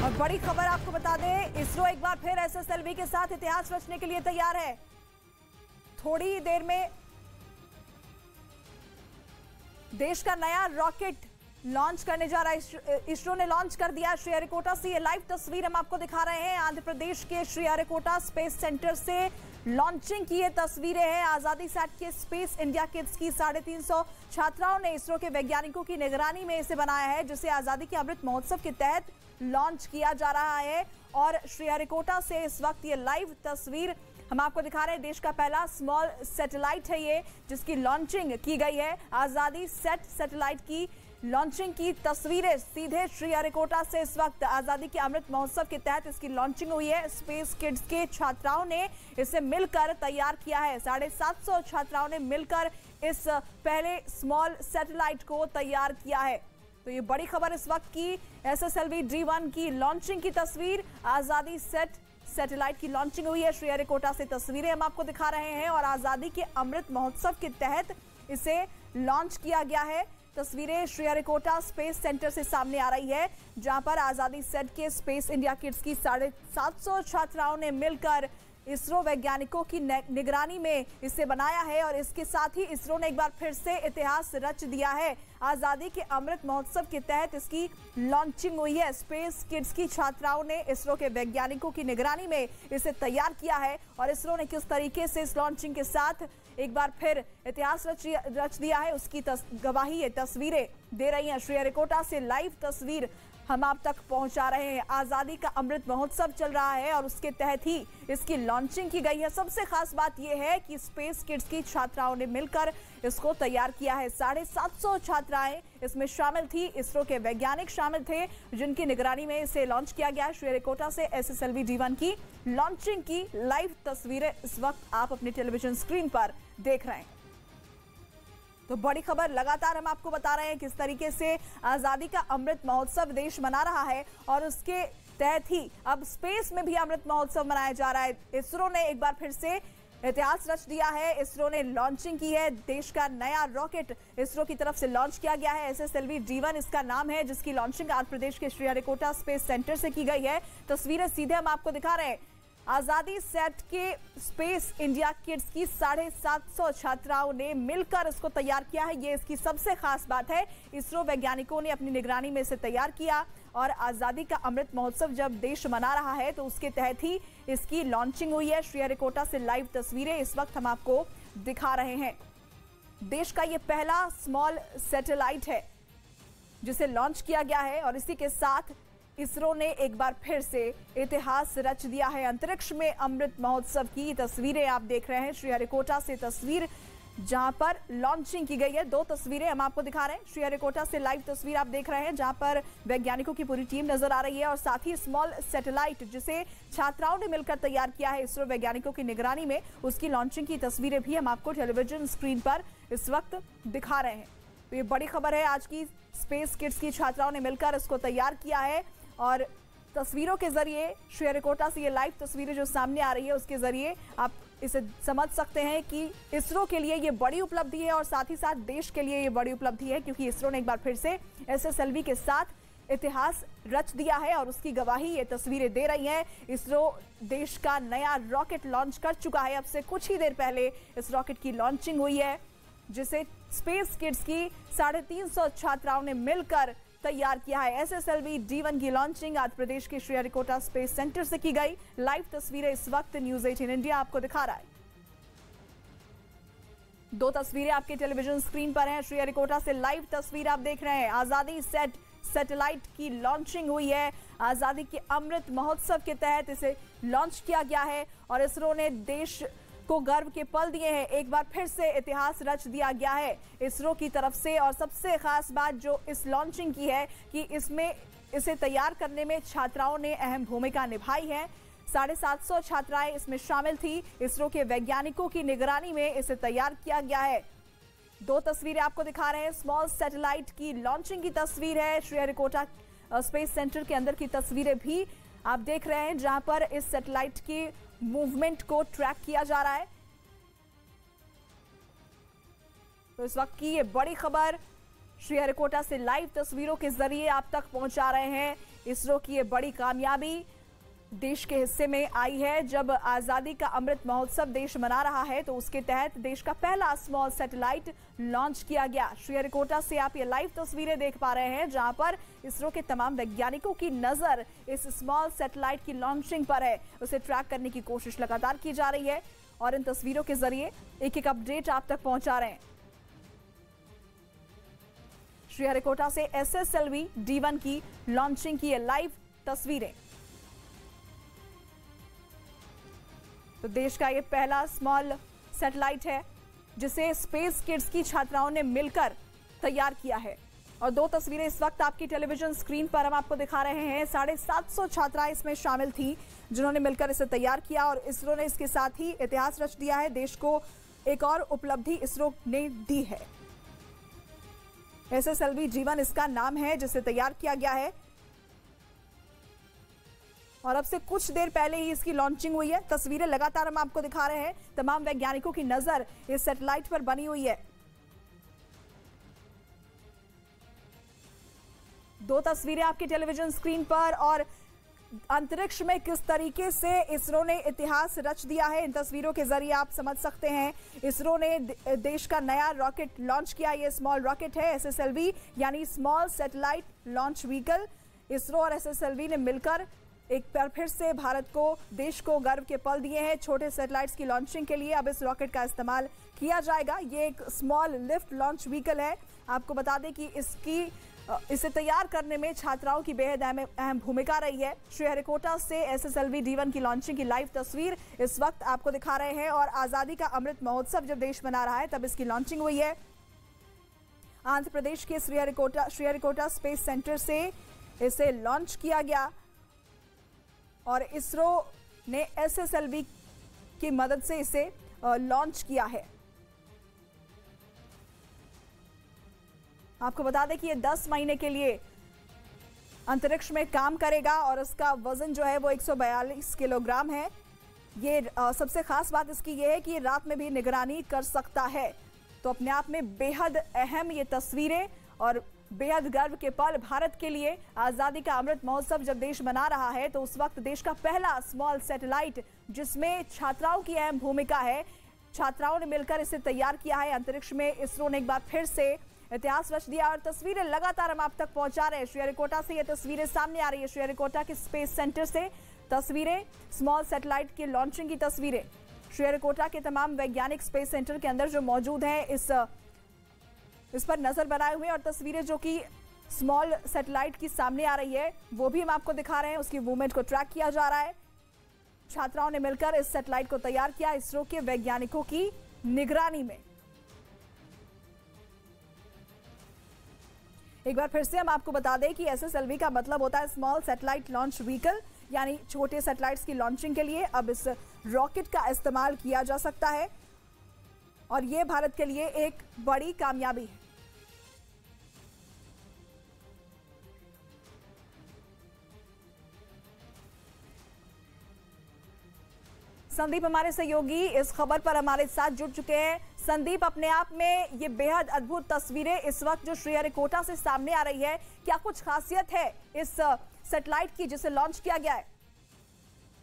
और बड़ी खबर आपको बता दें, इसरो एक बार फिर एसएसएलवी के साथ इतिहास रचने के लिए तैयार है। थोड़ी देर में देश का नया रॉकेट लॉन्च करने जा रहा है। इसरो ने लॉन्च कर दिया श्रीहरिकोटा से। ये लाइव तस्वीर हम आपको दिखा रहे हैं। आंध्र प्रदेश के श्रीहरिकोटा स्पेस सेंटर से लॉन्चिंग की ये तस्वीरें हैं। आजादी सैट के स्पेस इंडिया किड्स की 350 छात्राओं ने इसरो के वैज्ञानिकों की निगरानी में इसे बनाया है, जिसे आजादी के अमृत महोत्सव के तहत लॉन्च किया जा रहा है। और श्रीहरिकोटा से इस वक्त ये लाइव तस्वीर हम आपको दिखा रहे हैं। देश का पहला स्मॉल सैटेलाइट है ये, जिसकी लॉन्चिंग की गई है। आजादी सेट सैटेलाइट की लॉन्चिंग की तस्वीरें सीधे श्रीहरिकोटा से इस वक्त आजादी के अमृत महोत्सव के तहत इसकी लॉन्चिंग हुई है। स्पेस किड्स के छात्राओं ने इसे मिलकर तैयार किया है। 750 छात्राओं ने मिलकर इस पहले स्मॉल सैटेलाइट को तैयार किया है। तो ये बड़ी खबर इस वक्त की, एसएसएलवी D1 की लॉन्चिंग की तस्वीर, आजादी सेट सैटेलाइट की लॉन्चिंग हुई है। श्रीहरिकोटा से तस्वीरें हम आपको दिखा रहे हैं और आजादी के अमृत महोत्सव के तहत इसे लॉन्च किया गया है। तस्वीरें श्रीहरिकोटा स्पेस सेंटर से सामने आ रही है, जहां पर आजादी सेट के स्पेस इंडिया किड्स की 750 छात्राओं ने मिलकर इसरो वैज्ञानिकों की निगरानी में इसे बनाया है। और इसके साथ ही इसरो ने एक बार फिर से इतिहास रच दिया है। आजादी के अमृत महोत्सव के तहत इसकी लॉन्चिंग हुई है। स्पेस किड्स की छात्राओं ने इसरो के वैज्ञानिकों की निगरानी में इसे तैयार किया है। और इसरो ने किस तरीके से इस लॉन्चिंग के साथ एक बार फिर इतिहास रच दिया है, उसकी गवाही ये तस्वीरें दे रही हैं। श्रीहरिकोटा से लाइव तस्वीर हम आप तक पहुंचा रहे हैं। आजादी का अमृत महोत्सव चल रहा है और उसके तहत ही इसकी लॉन्चिंग की गई है। सबसे खास बात यह है कि स्पेस किड्स की छात्राओं ने मिलकर इसको तैयार किया है। 750 छात्राएं इसमें शामिल थी। इसरो के वैज्ञानिक शामिल थे, जिनकी निगरानी में इसे लॉन्च किया गया। श्रीहरिकोटा से एसएसएलवी D1 की लॉन्चिंग की लाइव तस्वीरें इस वक्त आप अपने टेलीविजन स्क्रीन पर देख रहे हैं। तो बड़ी खबर लगातार हम आपको बता रहे हैं किस तरीके से आजादी का अमृत महोत्सव देश मना रहा है और उसके तहत ही अब स्पेस में भी अमृत महोत्सव मनाया जा रहा है। इसरो ने एक बार फिर से इतिहास रच दिया है। इसरो ने लॉन्चिंग की है। देश का नया रॉकेट इसरो की तरफ से लॉन्च किया गया है। एसएसएलवी D1 इसका नाम है, जिसकी लॉन्चिंग आंध्र प्रदेश के श्रीहरिकोटा स्पेस सेंटर से की गई है। तस्वीरें सीधे हम आपको दिखा रहे हैं। आजादी सेट के स्पेस इंडिया किड्स की 750 छात्राओं ने मिलकर इसको तैयार किया है। ये इसकी सबसे खास बात है। इसरो वैज्ञानिकों ने अपनी निगरानी में इसे तैयार किया और आजादी का अमृत महोत्सव जब देश मना रहा है तो उसके तहत ही इसकी लॉन्चिंग हुई है। श्रीहरिकोटा से लाइव तस्वीरें इस वक्त हम आपको दिखा रहे हैं। देश का ये पहला स्मॉल सैटेलाइट है जिसे लॉन्च किया गया है और इसी के साथ इसरो ने एक बार फिर से इतिहास रच दिया है। अंतरिक्ष में अमृत महोत्सव की तस्वीरें आप देख रहे हैं। श्रीहरिकोटा से तस्वीर जहां पर लॉन्चिंग की गई है। 2 तस्वीरें हम आपको दिखा रहे हैं। श्रीहरिकोटा से लाइव तस्वीर आप देख रहे हैं, जहां पर वैज्ञानिकों की पूरी टीम नजर आ रही है और साथ ही स्मॉल सैटेलाइट जिसे छात्राओं ने मिलकर तैयार किया है इसरो वैज्ञानिकों की निगरानी में, उसकी लॉन्चिंग की तस्वीरें भी हम आपको टेलीविजन स्क्रीन पर इस वक्त दिखा रहे हैं। तो ये बड़ी खबर है आज की। स्पेस किड्स की छात्राओं ने मिलकर इसको तैयार किया है और तस्वीरों के जरिए श्रीहरिकोटा से ये लाइव तस्वीरें जो सामने आ रही है उसके जरिए आप इसे समझ सकते हैं कि इसरो के लिए ये बड़ी उपलब्धि है और साथ ही साथ देश के लिए ये बड़ी उपलब्धि है, क्योंकि इसरो ने एक बार फिर से एसएसएलवी के साथ इतिहास रच दिया है और उसकी गवाही ये तस्वीरें दे रही हैं। इसरो देश का नया रॉकेट लॉन्च कर चुका है। अब से कुछ ही देर पहले इस रॉकेट की लॉन्चिंग हुई है, जिसे स्पेस किड्स की 350 छात्राओं ने मिलकर तैयार किया है। एसएसएलवी D1 की लॉन्चिंग आंध्र प्रदेश के श्रीहरिकोटा स्पेस सेंटर से की गई। लाइव तस्वीरें इस वक्त न्यूज़ 18 इंडिया आपको दिखा रहा है। 2 तस्वीरें आपके टेलीविजन स्क्रीन पर हैं। श्रीहरिकोटा से लाइव तस्वीर आप देख रहे हैं। आजादी सेट सैटेलाइट की लॉन्चिंग हुई है। आजादी के अमृत महोत्सव के तहत इसे लॉन्च किया गया है और इसरो ने देश को गर्व के पल दिए हैं। एक बार फिर से इतिहास रच दिया गया है इसरो की तरफ से। और सबसे खास बात जो इस लॉन्चिंग की है कि इसमें इसे तैयार करने में छात्राओं ने अहम भूमिका निभाई है। 750 छात्राएं इसमें शामिल थी। इसरो के वैज्ञानिकों की निगरानी में इसे तैयार किया गया है। 2 तस्वीरें आपको दिखा रहे हैं। स्मॉल सैटेलाइट की लॉन्चिंग की तस्वीर है। श्रीहरिकोटा स्पेस सेंटर के अंदर की तस्वीरें भी आप देख रहे हैं, जहां पर इस सैटेलाइट की मूवमेंट को ट्रैक किया जा रहा है। तो इस वक्त की ये बड़ी खबर श्रीहरिकोटा से लाइव तस्वीरों के जरिए आप तक पहुंचा रहे हैं। इसरो की ये बड़ी कामयाबी देश के हिस्से में आई है। जब आजादी का अमृत महोत्सव देश मना रहा है तो उसके तहत देश का पहला स्मॉल सैटेलाइट लॉन्च किया गया। श्रीहरिकोटा से आप ये लाइव तस्वीरें देख पा रहे हैं, जहां पर इसरो के तमाम वैज्ञानिकों की नजर इस स्मॉल सैटेलाइट की लॉन्चिंग पर है। उसे ट्रैक करने की कोशिश लगातार की जा रही है और इन तस्वीरों के जरिए एक एक अपडेट आप तक पहुंचा रहे हैं। श्रीहरिकोटा से SSLV D1 की लॉन्चिंग की ये लाइव तस्वीरें। तो देश का ये पहला स्मॉल सैटेलाइट है जिसे स्पेस किड्स की छात्राओं ने मिलकर तैयार किया है। और दो तस्वीरें इस वक्त आपकी टेलीविजन स्क्रीन पर हम आपको दिखा रहे हैं। 750 छात्राएं इसमें शामिल थी जिन्होंने मिलकर इसे तैयार किया और इसरो ने इसके साथ ही इतिहास रच दिया है। देश को एक और उपलब्धि इसरो ने दी है। SSLV D1 इसका नाम है जिसे तैयार किया गया है और अब से कुछ देर पहले ही इसकी लॉन्चिंग हुई है। तस्वीरें लगातार हम आपको दिखा रहे हैं। तमाम वैज्ञानिकों की नजर इस सैटेलाइट पर बनी हुई है। दो तस्वीरें आपकी टेलीविजन स्क्रीन पर और अंतरिक्ष में किस तरीके से इसरो ने इतिहास रच दिया है, इन तस्वीरों के जरिए आप समझ सकते हैं। इसरो ने देश का नया रॉकेट लॉन्च किया। ये स्मॉल रॉकेट है SSLV यानी small satellite launch vehicle. ISRO और SSLV ने मिलकर एक बार फिर से भारत को, देश को गर्व के पल दिए हैं। छोटे सैटेलाइट्स की लॉन्चिंग के लिए अब इस रॉकेट का इस्तेमाल किया जाएगा। ये एक स्मॉल लिफ्ट लॉन्च व्हीकल है। आपको बता दें कि इसे तैयार करने में छात्राओं की बेहद अहम भूमिका रही है। श्रीहरिकोटा से SSLV D1 की लॉन्चिंग की लाइव तस्वीर इस वक्त आपको दिखा रहे हैं और आजादी का अमृत महोत्सव जब देश मना रहा है तब इसकी लॉन्चिंग हुई है। आंध्र प्रदेश के श्रीहरिकोटा स्पेस सेंटर से इसे लॉन्च किया गया और इसरो ने SSLV की मदद से इसे लॉन्च किया है। आपको बता दें कि ये 10 महीने के लिए अंतरिक्ष में काम करेगा और इसका वजन जो है वो 142 किलोग्राम है। ये सबसे खास बात इसकी ये है कि ये रात में भी निगरानी कर सकता है। तो अपने आप में बेहद अहम ये तस्वीरें और बेहद गर्व के पल भारत के लिए। आजादी का अमृत महोत्सव जब देश मना रहा है तो उस वक्त देश का पहला स्मॉल सैटेलाइट जिसमें छात्राओं की अहम भूमिका है, छात्राओं ने मिलकर इसे तैयार किया है। अंतरिक्ष में इसरो ने एक बार फिर से इतिहास रच दिया और तस्वीरें लगातार हम आप तक पहुंचा रहे हैं। श्रीहरिकोटा से ये तस्वीरें सामने आ रही है। श्रीहरिकोटा के स्पेस सेंटर से तस्वीरें, स्मॉल सैटेलाइट की लॉन्चिंग की तस्वीरें। श्रीहरिकोटा के तमाम वैज्ञानिक स्पेस सेंटर के अंदर जो मौजूद हैं इस पर नजर बनाए हुए और तस्वीरें जो कि स्मॉल सैटेलाइट की सामने आ रही है वो भी हम आपको दिखा रहे हैं। उसकी मूवमेंट को ट्रैक किया जा रहा है। छात्राओं ने मिलकर इस सैटेलाइट को तैयार किया इसरो के वैज्ञानिकों की निगरानी में। एक बार फिर से हम आपको बता दें कि SSLV का मतलब होता है स्मॉल सैटेलाइट लॉन्च व्हीकल, यानी छोटे सैटेलाइट्स की लॉन्चिंग के लिए अब इस रॉकेट का इस्तेमाल किया जा सकता है और ये भारत के लिए एक बड़ी कामयाबी है। संदीप हमारे सहयोगी इस खबर पर हमारे साथ जुड़ चुके हैं। संदीप, अपने आप में ये बेहद अद्भुत तस्वीरें इस वक्त जो श्रीहरिकोटा से सामने आ रही है, क्या कुछ खासियत है इस सैटेलाइट की जिसे लॉन्च किया गया है?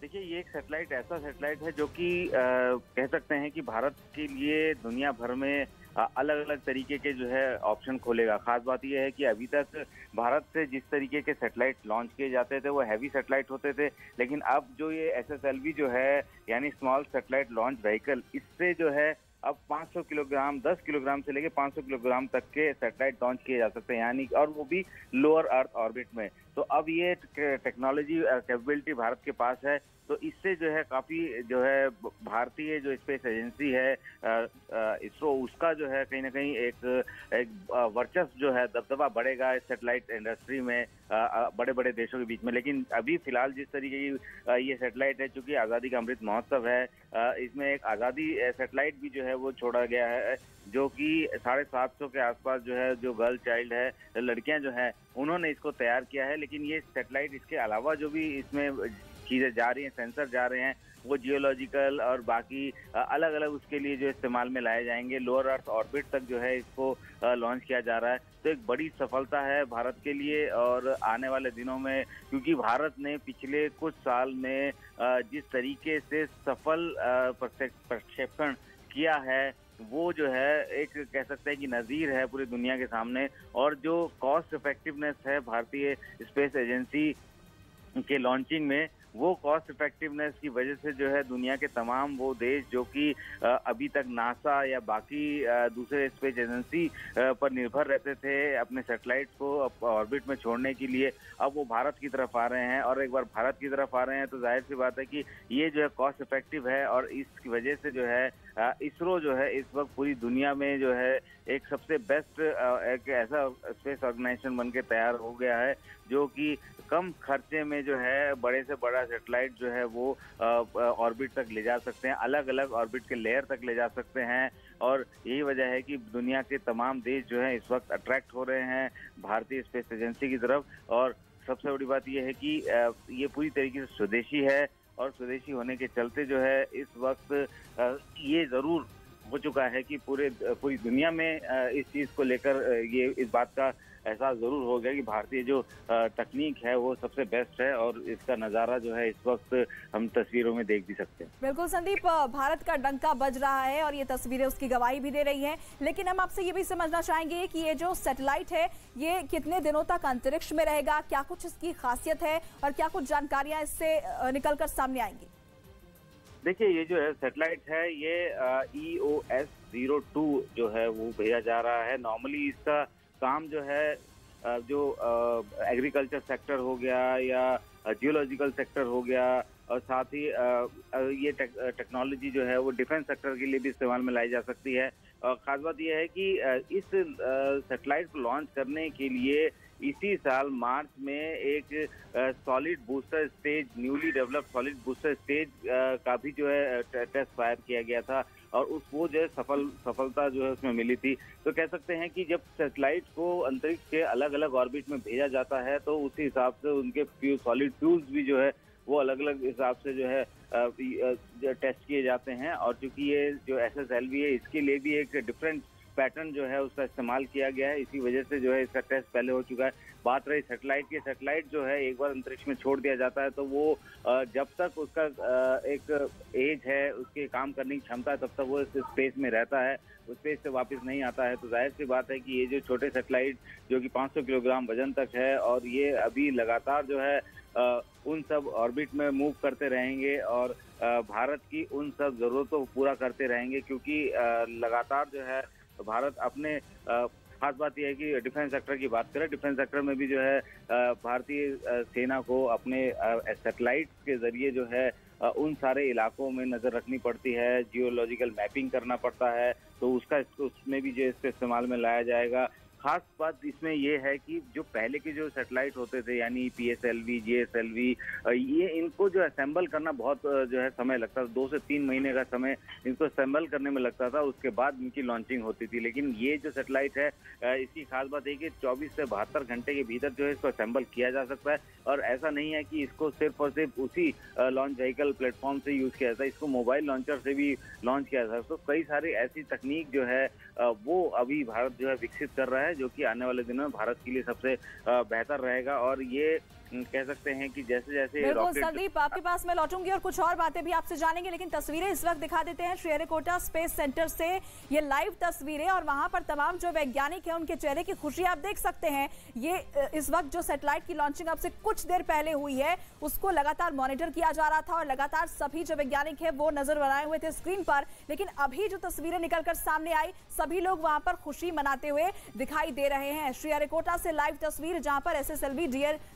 देखिए, ये एक सैटेलाइट ऐसा सैटेलाइट है जो कि कह सकते हैं कि भारत के लिए दुनिया भर में अलग अलग तरीके के जो है ऑप्शन खोलेगा। खास बात यह है कि अभी तक भारत से जिस तरीके के सैटेलाइट लॉन्च किए जाते थे वो हैवी सैटेलाइट होते थे, लेकिन अब जो ये SSLV जो है यानी स्मॉल सैटेलाइट लॉन्च व्हीकल, इससे जो है अब 500 किलोग्राम, 10 किलोग्राम से लेकर 500 किलोग्राम तक के सैटेलाइट लॉन्च किए जा सकते हैं, यानी और वो भी लोअर अर्थ ऑर्बिट में। तो अब ये टेक्नोलॉजी कैपेबिलिटी भारत के पास है। तो इससे जो है काफ़ी जो है भारतीय जो स्पेस एजेंसी है इसरो, उसका जो है कहीं ना कहीं एक वर्चस्व जो है दबदबा बढ़ेगा इस सैटेलाइट इंडस्ट्री में बड़े बड़े देशों के बीच में। लेकिन अभी फिलहाल जिस तरीके की ये सैटेलाइट है, चूंकि आज़ादी का अमृत महोत्सव है, इसमें एक आज़ादी सैटेलाइट भी जो है वो छोड़ा गया है जो कि 750 के आसपास जो है, जो गर्ल चाइल्ड है, लड़कियां जो है, उन्होंने इसको तैयार किया है। लेकिन ये सैटेलाइट, इसके अलावा जो भी इसमें चीज़ें जा रही हैं, सेंसर जा रहे हैं, वो जियोलॉजिकल और बाकी अलग अलग उसके लिए जो इस्तेमाल में लाए जाएंगे। लोअर अर्थ ऑर्बिट तक जो है इसको लॉन्च किया जा रहा है। तो एक बड़ी सफलता है भारत के लिए। और आने वाले दिनों में, क्योंकि भारत ने पिछले कुछ साल में जिस तरीके से सफल प्रक्षेपण किया है, वो जो है एक कह सकते हैं कि नज़ीर है पूरी दुनिया के सामने। और जो कॉस्ट इफेक्टिवनेस है भारतीय स्पेस एजेंसी के लॉन्चिंग में, वो कॉस्ट इफेक्टिवनेस की वजह से जो है दुनिया के तमाम वो देश जो कि अभी तक नासा या बाकी दूसरे स्पेस एजेंसी पर निर्भर रहते थे अपने सैटेलाइट को ऑर्बिट में छोड़ने के लिए, अब वो भारत की तरफ आ रहे हैं। और एक बार भारत की तरफ आ रहे हैं तो जाहिर सी बात है कि ये जो है कॉस्ट इफेक्टिव है। और इसकी वजह से जो है इसरो जो है इस वक्त पूरी दुनिया में जो है एक सबसे बेस्ट एक ऐसा स्पेस ऑर्गेनाइजेशन बन के तैयार हो गया है, जो कि कम खर्चे में जो है बड़े से बड़ा सैटेलाइट जो है वो ऑर्बिट तक ले जा सकते हैं, अलग अलग ऑर्बिट के लेयर तक ले जा सकते हैं। और यही वजह है कि दुनिया के तमाम देश जो है इस वक्त अट्रैक्ट हो रहे हैं भारतीय स्पेस एजेंसी की तरफ। और सबसे बड़ी बात यह है कि ये पूरी तरीके से स्वदेशी है। और स्वदेशी होने के चलते जो है इस वक्त ये ज़रूर हो चुका है कि पूरी दुनिया में इस चीज़ को लेकर ये इस बात का एहसास ज़रूर हो गया कि भारतीय जो तकनीक है वो सबसे बेस्ट है। और इसका नज़ारा जो है इस वक्त हम तस्वीरों में देख भी सकते हैं। बिल्कुल संदीप, भारत का डंका बज रहा है और ये तस्वीरें उसकी गवाही भी दे रही हैं। लेकिन हम आपसे ये भी समझना चाहेंगे कि ये जो सैटेलाइट है ये कितने दिनों तक अंतरिक्ष में रहेगा, क्या कुछ इसकी खासियत है और क्या कुछ जानकारियां इससे निकल कर सामने आएंगी? देखिए, ये जो है सैटेलाइट है, ये EOS-02 जो है वो भेजा जा रहा है। नॉर्मली इसका काम जो है जो एग्रीकल्चर सेक्टर हो गया या जियोलॉजिकल सेक्टर हो गया, और साथ ही ये टेक्नोलॉजी जो है वो डिफेंस सेक्टर के लिए भी इस्तेमाल में लाई जा सकती है। और ख़ास बात यह है कि इस सैटेलाइट को लॉन्च करने के लिए इसी साल मार्च में एक solid booster stage, newly developed solid booster stage का भी जो है टेस्ट फायर किया गया था। और वो जो है सफलता जो है उसमें मिली थी। तो कह सकते हैं कि जब सैटेलाइट को अंतरिक्ष के अलग अलग ऑर्बिट में भेजा जाता है तो उसी हिसाब से उनके सॉलिड फ्यूल्स भी जो है वो अलग अलग हिसाब से जो है टेस्ट किए जाते हैं। और चूंकि ये जो SSLV है, इसके लिए भी एक डिफरेंट पैटर्न जो है उसका इस्तेमाल किया गया है। इसी वजह से जो है इसका टेस्ट पहले हो चुका है। बात रही सैटेलाइट की, सैटेलाइट जो है एक बार अंतरिक्ष में छोड़ दिया जाता है तो वो जब तक उसका एक एज है, उसके काम करने की क्षमता है, तब तक वो स्पेस में रहता है, उस स्पेस से वापस नहीं आता है। तो जाहिर सी बात है कि ये जो छोटे सैटेलाइट जो कि 500 किलोग्राम वजन तक है, और ये अभी लगातार जो है उन सब ऑर्बिट में मूव करते रहेंगे और भारत की उन सब ज़रूरतों को पूरा करते रहेंगे। क्योंकि लगातार जो है भारत अपने खास बात यह है कि डिफेंस सेक्टर की बात करें, डिफेंस सेक्टर में भी जो है भारतीय सेना को अपने सैटेलाइट के जरिए जो है उन सारे इलाकों में नज़र रखनी पड़ती है, जियोलॉजिकल मैपिंग करना पड़ता है। तो उसमें भी जो इसके इस्तेमाल में लाया जाएगा। खास बात इसमें यह है कि जो पहले के जो सैटेलाइट होते थे, यानी PSLV, GSLV, ये इनको जो असेंबल करना बहुत जो है समय लगता था, 2 से 3 महीने का समय इनको असेंबल करने में लगता था, उसके बाद इनकी लॉन्चिंग होती थी। लेकिन ये जो सैटेलाइट है इसकी खास बात है कि 24 से 72 घंटे के भीतर जो है इसको असेंबल किया जा सकता है। और ऐसा नहीं है कि इसको सिर्फ और सिर्फ उसी लॉन्च व्हीकल प्लेटफॉर्म से यूज़ किया जाता है, इसको मोबाइल लॉन्चर से भी लॉन्च किया जाता है। तो कई सारी ऐसी तकनीक जो है वो अभी भारत जो है विकसित कर रहा है, जो कि आने वाले दिनों में भारत के लिए सबसे बेहतर रहेगा। और ये कह सकते हैं कि जैसे जैसे बिल्कुल संदीप, आपके पास मैं लौटूंगी और कुछ और बातें भी आपसे जानेंगे, लेकिन तस्वीरें इस वक्त दिखा देते हैं श्रीहरिकोटा स्पेस सेंटर से। ये लाइव तस्वीरें और वहां पर तमाम जो वैज्ञानिक हैं उनके चेहरे की खुशी आप देख सकते हैं। ये इस वक्त जो सैटेलाइट की लॉन्चिंग अब से कुछ देर पहले हुई है उसको लगातार मॉनिटर किया जा रहा था और लगातार सभी जो वैज्ञानिक है वो नजर बनाए हुए थे स्क्रीन पर। लेकिन अभी जो तस्वीरें निकलकर सामने आई, सभी लोग वहां पर खुशी मनाते हुए दिखाई दे रहे हैं। श्रीहरिकोटा से लाइव तस्वीर जहां पर SSLV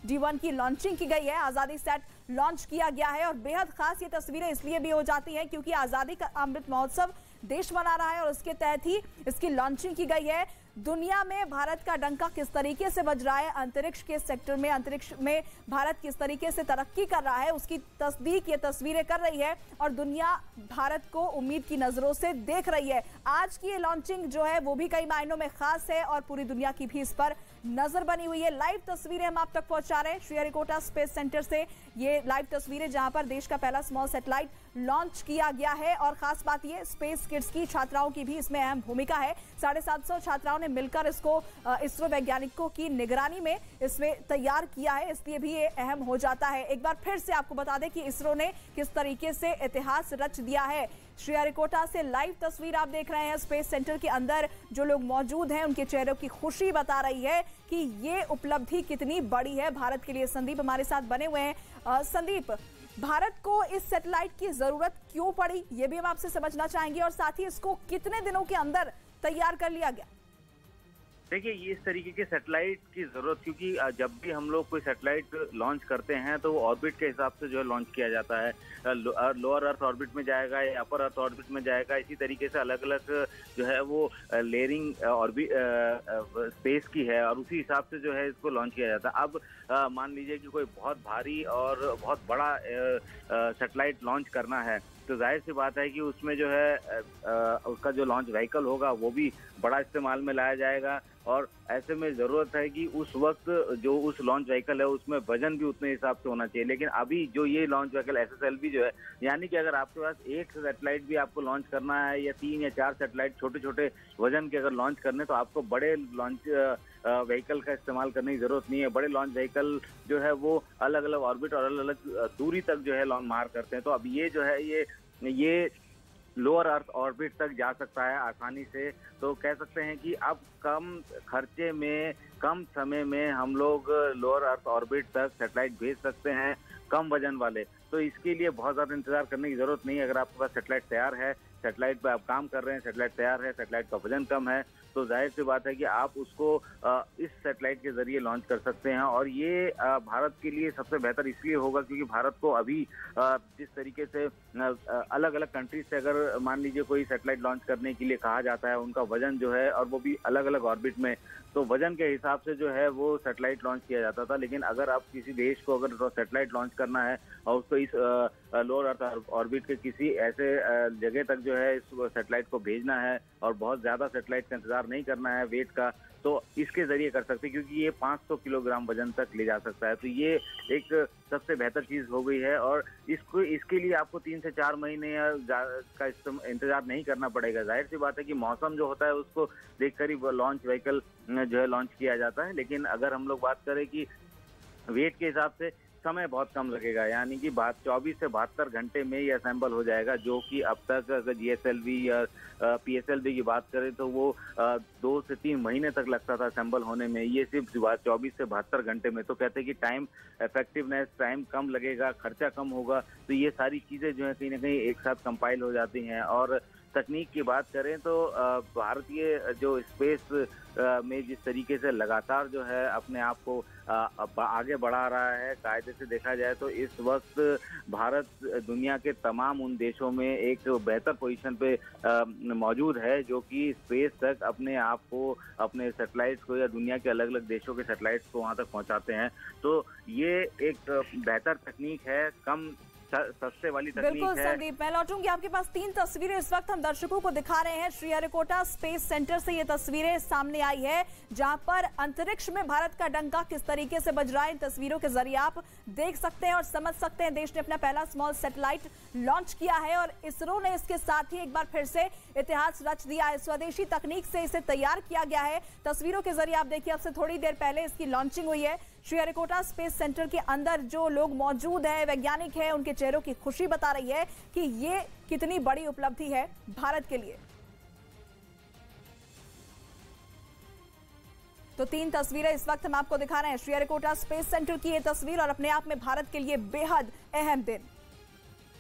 D1 की लॉन्चिंग की गई है, आजादी सेट लॉन्च किया गया है। और बेहद खास ये तस्वीरें इसलिए भी हो जाती हैं क्योंकि आजादी का अमृत महोत्सव देश मना रहा है और उसके तहत ही इसकी लॉन्चिंग की गई है। दुनिया में भारत का डंका किस तरीके से बज रहा है, अंतरिक्ष के सेक्टर में, अंतरिक्ष में भारत किस तरीके से तरक्की कर रहा है, उसकी तस्दीक ये तस्वीरें कर रही है और दुनिया भारत को उम्मीद की नजरों से देख रही है। आज की ये लॉन्चिंग जो है वो भी कई मायनों में खास है और पूरी दुनिया की भी इस पर नजर बनी हुई है। लाइव तस्वीरें हम आप तक पहुंचा रहे हैं श्रीहरिकोटा स्पेस सेंटर से। ये लाइव तस्वीरें जहां पर देश का पहला स्मॉल सैटेलाइट लॉन्च किया गया है और खास बात ये स्पेस किड्स की छात्राओं की भी इसमें अहम भूमिका है। 750 छात्राओं ने मिलकर इसको इसरो वैज्ञानिकों की निगरानी में इसमें तैयार किया है, इसलिए भी ये अहम हो जाता है। एक बार फिर से आपको बता दें कि इसरो ने किस तरीके से इतिहास रच दिया है। श्रीहरिकोटा से लाइव तस्वीर आप देख रहे हैं। स्पेस सेंटर के अंदर जो लोग मौजूद हैं उनके चेहरों की खुशी बता रही है कि ये उपलब्धि कितनी बड़ी है भारत के लिए। संदीप हमारे साथ बने हुए हैं। संदीप, भारत को इस सैटेलाइट की जरूरत क्यों पड़ी, ये भी हम आपसे समझना चाहेंगे और साथ ही इसको कितने दिनों के अंदर तैयार कर लिया गया? देखिए, ये इस तरीके के सैटेलाइट की जरूरत, क्योंकि जब भी हम लोग कोई सैटेलाइट लॉन्च करते हैं तो वो ऑर्बिट के हिसाब से जो है लॉन्च किया जाता है। लोअर अर्थ ऑर्बिट में जाएगा या अपर अर्थ ऑर्बिट में जाएगा, इसी तरीके से अलग अलग जो है वो लेयरिंग ऑर्बिट स्पेस की है और उसी हिसाब से जो है इसको लॉन्च किया जाता है। अब मान लीजिए कि कोई बहुत भारी और बहुत बड़ा सैटेलाइट लॉन्च करना है तो जाहिर सी बात है कि उसमें जो है उसका जो लॉन्च व्हीकल होगा वो भी बड़ा इस्तेमाल में लाया जाएगा और ऐसे में ज़रूरत है कि उस वक्त जो उस लॉन्च व्हीकल है उसमें वजन भी उतने हिसाब से होना चाहिए। लेकिन अभी जो ये लॉन्च व्हीकल SSLV जो है, यानी कि अगर आपके पास एक सैटेलाइट भी आपको लॉन्च करना है या 3 या 4 सैटेलाइट छोटे छोटे वजन के अगर लॉन्च करने, तो आपको बड़े लॉन्च व्हीकल का इस्तेमाल करने की ज़रूरत नहीं है। बड़े लॉन्च व्हीकल जो है वो अलग अलग ऑर्बिट और अलग अलग दूरी तक जो है लॉन्च मार करते हैं। तो अब ये जो है ये लोअर अर्थ ऑर्बिट तक जा सकता है आसानी से। तो कह सकते हैं कि अब कम खर्चे में कम समय में हम लोग लोअर अर्थ ऑर्बिट तक सैटेलाइट भेज सकते हैं, कम वजन वाले। तो इसके लिए बहुत ज़्यादा इंतजार करने की ज़रूरत नहीं है। अगर आपके पास सैटेलाइट तैयार है, सैटेलाइट पर आप काम कर रहे हैं, सैटेलाइट तैयार है, सैटेलाइट का वजन कम है, तो जाहिर सी बात है कि आप उसको इस सैटेलाइट के जरिए लॉन्च कर सकते हैं। और ये भारत के लिए सबसे बेहतर इसलिए होगा क्योंकि भारत को अभी जिस तरीके से अलग अलग कंट्रीज से अगर मान लीजिए कोई सैटेलाइट लॉन्च करने के लिए कहा जाता है, उनका वजन जो है और वो भी अलग अलग ऑर्बिट में, तो वजन के हिसाब से जो है वो सैटेलाइट लॉन्च किया जाता था। लेकिन अगर आप किसी देश को अगर सैटेलाइट लॉन्च करना है और उसको इस लोअर अर्थ ऑर्बिट के किसी ऐसे जगह तक जो है इस सैटेलाइट को भेजना है और बहुत ज़्यादा सैटेलाइट का इंतजार नहीं करना है वेट का, तो इसके जरिए कर सकते हैं क्योंकि ये 500 किलोग्राम वजन तक ले जा सकता है। तो ये एक सबसे बेहतर चीज़ हो गई है और इसके लिए आपको 3 से 4 महीने का इंतजार नहीं करना पड़ेगा। जाहिर सी बात है कि मौसम जो होता है उसको देखकर ही लॉन्च व्हीकल जो है लॉन्च किया जाता है। लेकिन अगर हम लोग बात करें कि वेट के हिसाब से समय बहुत कम लगेगा, यानी कि 24 से 72 घंटे में ये असेंबल हो जाएगा, जो कि अब तक अगर GSLV या PSLV की बात करें तो वो 2 से 3 महीने तक लगता था असेंबल होने में, ये सिर्फ 24 से 72 घंटे में। तो कहते हैं कि टाइम इफेक्टिवनेस, टाइम कम लगेगा, खर्चा कम होगा। तो ये सारी चीज़ें जो है कहीं ना कहीं एक साथ कंपाइल हो जाती हैं। और तकनीक की बात करें तो भारतीय जो स्पेस में जिस तरीके से लगातार जो है अपने आप को आगे बढ़ा रहा है, कायदे से देखा जाए तो इस वक्त भारत दुनिया के तमाम उन देशों में एक बेहतर पोजीशन पे मौजूद है जो कि स्पेस तक अपने आप को, अपने सैटेलाइट्स को या दुनिया के अलग अलग देशों के सैटेलाइट्स को वहाँ तक पहुँचाते हैं। तो ये एक बेहतर तकनीक है, कम सस्ते वाली तकनीक है। बिल्कुल संदीप, मैं लौटूंगी आपके पास। 3 तस्वीरें इस वक्त हम दर्शकों को दिखा रहे हैं। श्रीहरिकोटा स्पेस सेंटर से ये तस्वीरें सामने आई है जहां पर अंतरिक्ष में भारत का डंका किस तरीके से बज रहा है। इन तस्वीरों के जरिए आप देख सकते हैं और समझ सकते हैं देश ने अपना पहला स्मॉल सैटेलाइट लॉन्च किया है और इसरो ने इसके साथ ही एक बार फिर से इतिहास रच दिया है। स्वदेशी तकनीक से इसे तैयार किया गया है। तस्वीरों के जरिए आप देखिए, अब से थोड़ी देर पहले इसकी लॉन्चिंग हुई है। श्रीहरिकोटा स्पेस सेंटर के अंदर जो लोग मौजूद हैं, वैज्ञानिक हैं, उनके चेहरों की खुशी बता रही है कि ये कितनी बड़ी उपलब्धि है भारत के लिए। तो 3 तस्वीरें इस वक्त हम आपको दिखा रहे हैं। श्रीहरिकोटा स्पेस सेंटर की ये तस्वीर और अपने आप में भारत के लिए बेहद अहम दिन।